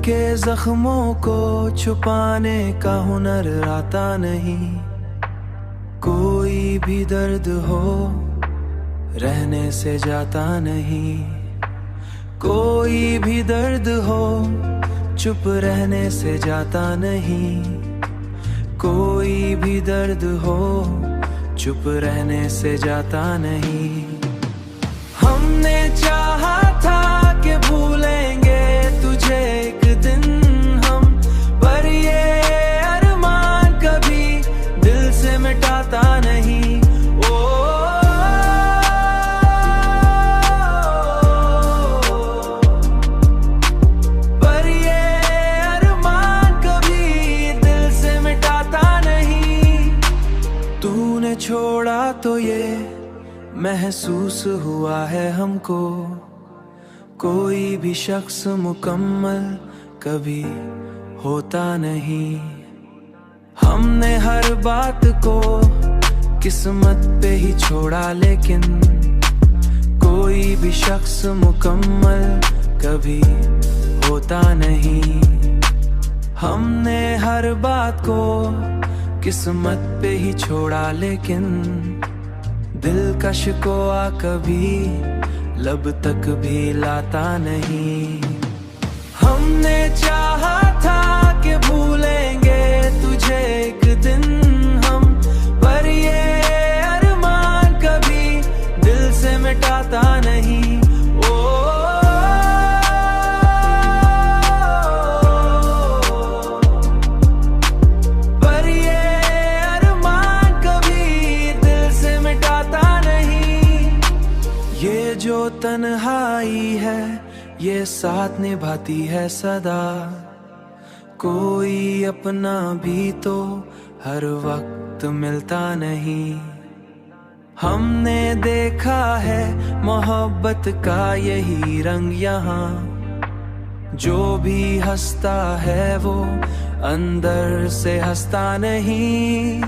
के जख्मों को छुपाने का हुनर आता नहीं। कोई भी दर्द हो रहने से जाता नहीं। कोई भी दर्द हो चुप रहने से जाता नहीं। कोई भी दर्द हो चुप रहने से जाता नहीं। हमने चाहा था कि भूलेंगे तुझे एक दिन हम, पर ये अरमान कभी दिल से मिटाता नहीं। ओ पर ये अरमान कभी दिल से मिटाता नहीं। तूने छोड़ा तो ये महसूस हुआ है हमको, कोई भी शख्स मुकम्मल कभी होता नहीं। हमने हर बात को किस्मत पे ही छोड़ा, लेकिन कोई भी शख्स मुकम्मल कभी होता नहीं। हमने हर बात को किस्मत पे ही छोड़ा, लेकिन दिलकश को आ कभी लब तक भी लाता नहीं। हमने चाहा था कि भूलेंगे तुझे एक दिन हम, पर ये अरमान कभी दिल से मिटाता नहीं। ये जो तन्हाई है ये साथ निभाती है सदा, कोई अपना भी तो हर वक्त मिलता नहीं। हमने देखा है मोहब्बत का यही रंग यहाँ, जो भी हंसता है वो अंदर से हंसता नहीं।